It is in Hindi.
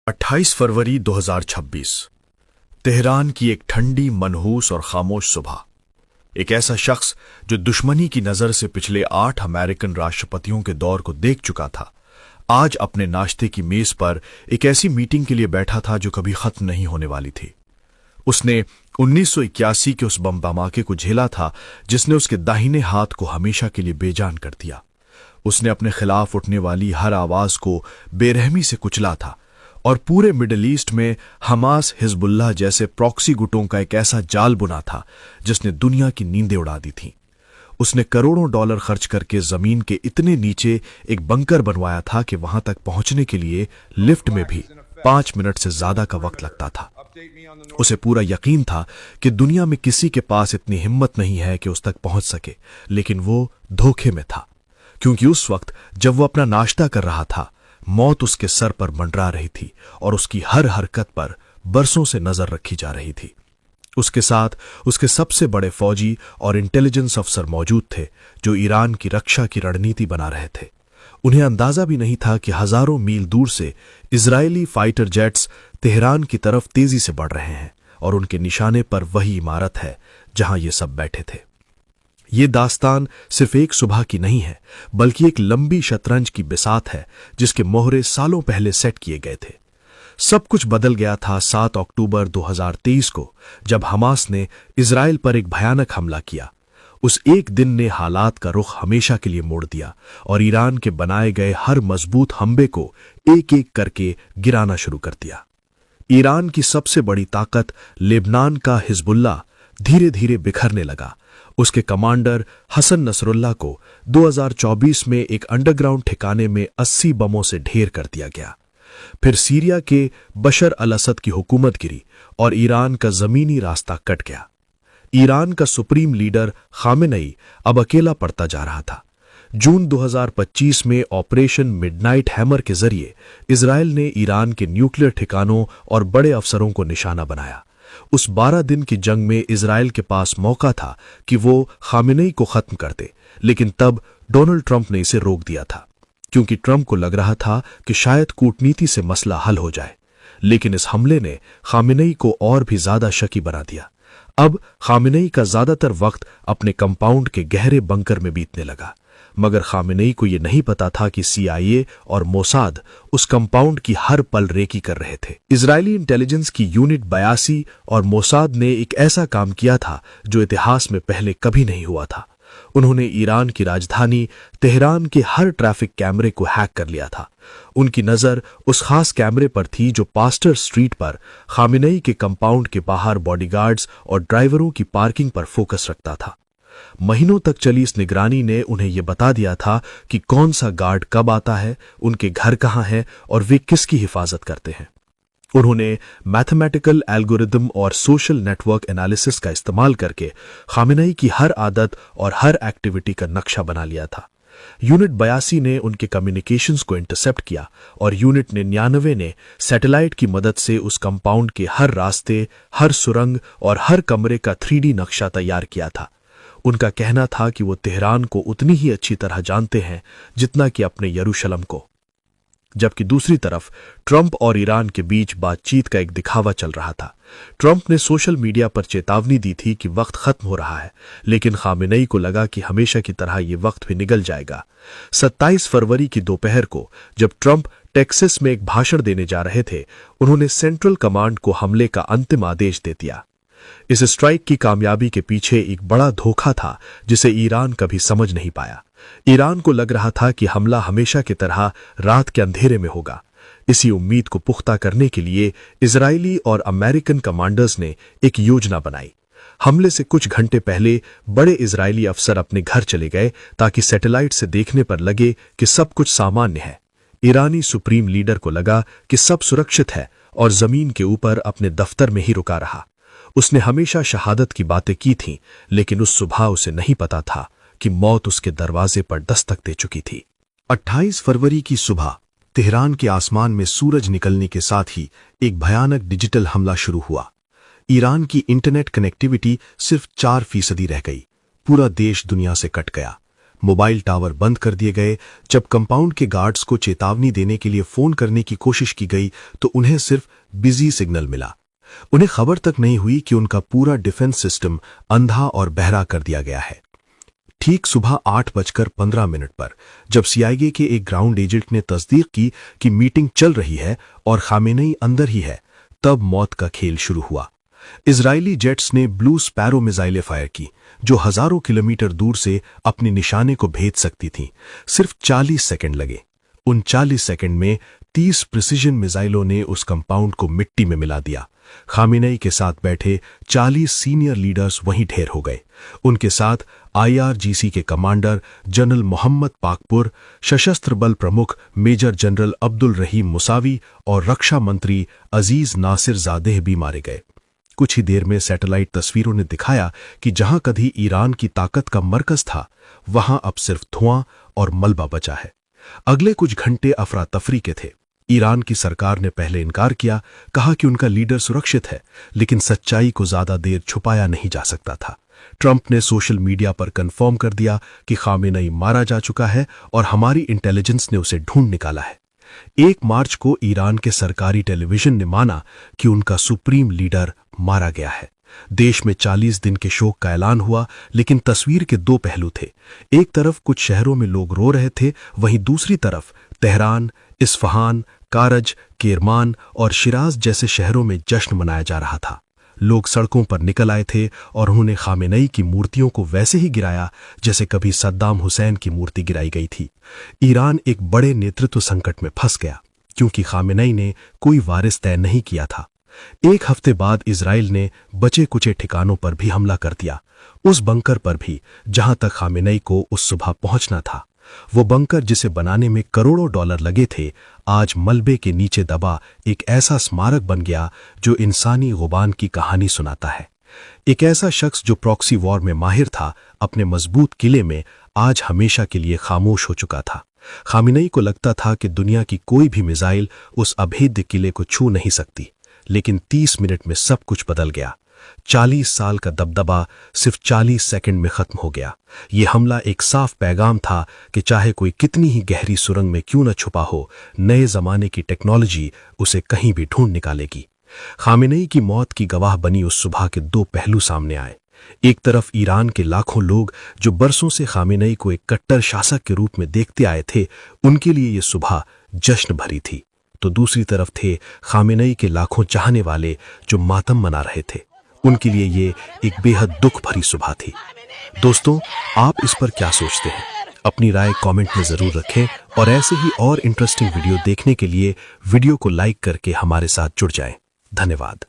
28 फरवरी 2026 तेहरान की एक ठंडी, मनहूस और खामोश सुबह। एक ऐसा शख्स जो दुश्मनी की नजर से पिछले 8 अमेरिकन राष्ट्रपतियों के दौर को देख चुका था, आज अपने नाश्ते की मेज पर एक ऐसी मीटिंग के लिए बैठा था जो कभी खत्म नहीं होने वाली थी। उसने 1981 के उस बम धमाके को झेला था जिसने उसके दाहिने हाथ को हमेशा के लिए बेजान कर दिया। उसने अपने खिलाफ उठने वाली हर आवाज को बेरहमी से कुचला था और पूरे मिडिल ईस्ट में हमास, हिजबुल्लाह जैसे प्रॉक्सी गुटों का एक ऐसा जाल बुना था जिसने दुनिया की नींदें उड़ा दी थीं। उसने करोड़ों डॉलर खर्च करके जमीन के इतने नीचे एक बंकर बनवाया था कि वहां तक पहुंचने के लिए लिफ्ट में भी 5 मिनट से ज्यादा का वक्त लगता था। उसे पूरा यकीन था कि दुनिया में किसी के पास इतनी हिम्मत नहीं है कि उस तक पहुंच सके, लेकिन वो धोखे में था, क्योंकि उस वक्त जब वो अपना नाश्ता कर रहा था, मौत उसके सर पर मंडरा रही थी और उसकी हर हरकत पर बरसों से नजर रखी जा रही थी। उसके साथ उसके सबसे बड़े फौजी और इंटेलिजेंस अफसर मौजूद थे जो ईरान की रक्षा की रणनीति बना रहे थे। उन्हें अंदाजा भी नहीं था कि हजारों मील दूर से इजरायली फाइटर जेट्स तेहरान की तरफ तेजी से बढ़ रहे हैं और उनके निशाने पर वही इमारत है जहां ये सब बैठे थे। ये दास्तान सिर्फ एक सुबह की नहीं है, बल्कि एक लंबी शतरंज की बिसात है जिसके मोहरे सालों पहले सेट किए गए थे। सब कुछ बदल गया था 7 अक्टूबर 2023 को, जब हमास ने इजराइल पर एक भयानक हमला किया। उस एक दिन ने हालात का रुख हमेशा के लिए मोड़ दिया और ईरान के बनाए गए हर मजबूत हमबे को एक एक करके गिराना शुरू कर दिया। ईरान की सबसे बड़ी ताकत लेबनान का हिजबुल्लाह धीरे धीरे बिखरने लगा। उसके कमांडर हसन नसरुल्लाह को 2024 में एक अंडरग्राउंड ठिकाने में 80 बमों से ढेर कर दिया गया। फिर सीरिया के बशर अल असद की हुकूमत गिरी और ईरान का जमीनी रास्ता कट गया। ईरान का सुप्रीम लीडर खामेनेई अब अकेला पड़ता जा रहा था। जून 2025 में ऑपरेशन मिडनाइट हैमर के जरिए इजराइल ने ईरान के न्यूक्लियर ठिकानों और बड़े अफसरों को निशाना बनाया। उस 12 दिन की जंग में इजराइल के पास मौका था कि वो खामेनेई को खत्म कर दे, लेकिन तब डोनाल्ड ट्रंप ने इसे रोक दिया था, क्योंकि ट्रंप को लग रहा था कि शायद कूटनीति से मसला हल हो जाए। लेकिन इस हमले ने खामेनेई को और भी ज्यादा शकी बना दिया। अब खामेनेई का ज्यादातर वक्त अपने कंपाउंड के गहरे बंकर में बीतने लगा, मगर खामेनेई को यह नहीं पता था कि CIA और मोसाद उस कंपाउंड की हर पल रेकी कर रहे थे। इजरायली इंटेलिजेंस की यूनिट 82 और मोसाद ने एक ऐसा काम किया था जो इतिहास में पहले कभी नहीं हुआ था। उन्होंने ईरान की राजधानी तेहरान के हर ट्रैफिक कैमरे को हैक कर लिया था। उनकी नजर उस खास कैमरे पर थी जो पास्टर स्ट्रीट पर खामेनेई के कंपाउंड के बाहर बॉडीगार्ड्स और ड्राइवरों की पार्किंग पर फोकस रखता था। महीनों तक चली इस निगरानी ने उन्हें यह बता दिया था कि कौन सा गार्ड कब आता है, उनके घर कहां है और वे किसकी हिफाजत करते हैं। उन्होंने मैथमेटिकल एल्गोरिदम और सोशल नेटवर्क एनालिसिस का इस्तेमाल करके खामेनेई की हर आदत और हर एक्टिविटी का नक्शा बना लिया था। यूनिट 82 ने उनके कम्युनिकेशंस को इंटरसेप्ट किया और यूनिट 99 ने सैटेलाइट की मदद से उस कंपाउंड के हर रास्ते, हर सुरंग और हर कमरे का 3D नक्शा तैयार किया था। उनका कहना था कि वो तेहरान को उतनी ही अच्छी तरह जानते हैं जितना कि अपने यरूशलम को। जबकि दूसरी तरफ ट्रंप और ईरान के बीच बातचीत का एक दिखावा चल रहा था। ट्रंप ने सोशल मीडिया पर चेतावनी दी थी कि वक्त खत्म हो रहा है, लेकिन खामेनेई को लगा कि हमेशा की तरह ये वक्त भी निकल जाएगा। 27 फरवरी की दोपहर को जब ट्रंप टेक्सास में एक भाषण देने जा रहे थे, उन्होंने सेंट्रल कमांड को हमले का अंतिम आदेश दे दिया। इस स्ट्राइक की कामयाबी के पीछे एक बड़ा धोखा था जिसे ईरान कभी समझ नहीं पाया। ईरान को लग रहा था कि हमला हमेशा की तरह रात के अंधेरे में होगा। इसी उम्मीद को पुख्ता करने के लिए इजरायली और अमेरिकन कमांडर्स ने एक योजना बनाई। हमले से कुछ घंटे पहले बड़े इजरायली अफसर अपने घर चले गए ताकि सैटेलाइट से देखने पर लगे कि सब कुछ सामान्य है। ईरानी सुप्रीम लीडर को लगा कि सब सुरक्षित है और जमीन के ऊपर अपने दफ्तर में ही रुका रहा। उसने हमेशा शहादत की बातें की थीं, लेकिन उस सुबह उसे नहीं पता था कि मौत उसके दरवाजे पर दस्तक दे चुकी थी। 28 फरवरी की सुबह तेहरान के आसमान में सूरज निकलने के साथ ही एक भयानक डिजिटल हमला शुरू हुआ। ईरान की इंटरनेट कनेक्टिविटी सिर्फ 4% रह गई। पूरा देश दुनिया से कट गया। मोबाइल टावर बंद कर दिए गए। जब कंपाउंड के गार्ड्स को चेतावनी देने के लिए फोन करने की कोशिश की गई तो उन्हें सिर्फ बिजी सिग्नल मिला। उन्हें खबर तक नहीं हुई कि उनका पूरा डिफेंस सिस्टम अंधा और बहरा कर दिया गया है। ठीक सुबह 8:15 पर जब सीआईए के एक ग्राउंड एजेंट ने तस्दीक की कि मीटिंग चल रही है और खामेनेई अंदर ही है, तब मौत का खेल शुरू हुआ। इजरायली जेट्स ने ब्लू स्पैरो मिसाइलें फायर की, जो हजारों किलोमीटर दूर से अपने निशाने को भेद सकती थीं। सिर्फ 40 सेकंड लगे। उन 40 सेकंड में 30 प्रिसीजन मिसाइलों ने उस कंपाउंड को मिट्टी में मिला दिया। खामेनेई के साथ बैठे 40 सीनियर लीडर्स वहीं ढेर हो गए। उनके साथ आईआरजीसी के कमांडर जनरल मोहम्मद पाकपुर, सशस्त्र बल प्रमुख मेजर जनरल अब्दुल रहीम मुसावी और रक्षा मंत्री अजीज नासिर जादेह भी मारे गए। कुछ ही देर में सैटेलाइट तस्वीरों ने दिखाया कि जहां कभी ईरान की ताकत का मरकज था, वहां अब सिर्फ धुआं और मलबा बचा है। अगले कुछ घंटे अफरा तफरी के थे। ईरान की सरकार ने पहले इनकार किया, कहा कि उनका लीडर सुरक्षित है, लेकिन सच्चाई को ज्यादा देर छुपाया नहीं जा सकता था। ट्रंप ने सोशल मीडिया पर कंफर्म कर दिया कि खामेनेई मारा जा चुका है और हमारी इंटेलिजेंस ने उसे ढूंढ निकाला है। 1 मार्च को ईरान के सरकारी टेलीविजन ने माना कि उनका सुप्रीम लीडर मारा गया है। देश में 40 दिन के शोक का ऐलान हुआ, लेकिन तस्वीर के 2 पहलू थे। एक तरफ कुछ शहरों में लोग रो रहे थे, वहीं दूसरी तरफ तेहरान, इस्फहान, कारज, केरमान और शिराज जैसे शहरों में जश्न मनाया जा रहा था। लोग सड़कों पर निकल आए थे और उन्होंने खामेनेई की मूर्तियों को वैसे ही गिराया जैसे कभी सद्दाम हुसैन की मूर्ति गिराई गई थी। ईरान एक बड़े नेतृत्व संकट में फंस गया, क्योंकि खामेनेई ने कोई वारिस तय नहीं किया था। 1 हफ्ते बाद इजराइल ने बचे कुचे ठिकानों पर भी हमला कर दिया, उस बंकर पर भी जहां तक खामेनेई को उस सुबह पहुंचना था। वो बंकर जिसे बनाने में करोड़ों डॉलर लगे थे, आज मलबे के नीचे दबा एक ऐसा स्मारक बन गया जो इंसानी गुबान की कहानी सुनाता है। एक ऐसा शख्स जो प्रॉक्सी वॉर में माहिर था, अपने मजबूत किले में आज हमेशा के लिए खामोश हो चुका था। खामेनेई को लगता था कि दुनिया की कोई भी मिसाइल उस अभेद्य किले को छू नहीं सकती, लेकिन 30 मिनट में सब कुछ बदल गया। 40 साल का दबदबा सिर्फ 40 सेकंड में खत्म हो गया। यह हमला एक साफ पैगाम था कि चाहे कोई कितनी ही गहरी सुरंग में क्यों न छुपा हो, नए जमाने की टेक्नोलॉजी उसे कहीं भी ढूंढ निकालेगी। खामेनेई की मौत की गवाह बनी उस सुबह के 2 पहलू सामने आए। एक तरफ ईरान के लाखों लोग जो बरसों से खामेनेई को एक कट्टर शासक के रूप में देखते आए थे, उनके लिए यह सुबह जश्न भरी थी। तो दूसरी तरफ थे खामेनेई के लाखों चाहने वाले जो मातम मना रहे थे। उनके लिए ये एक बेहद दुख भरी सुबह थी। दोस्तों, आप इस पर क्या सोचते हैं? अपनी राय कमेंट में जरूर रखें और ऐसे ही और इंटरेस्टिंग वीडियो देखने के लिए वीडियो को लाइक करके हमारे साथ जुड़ जाएं। धन्यवाद।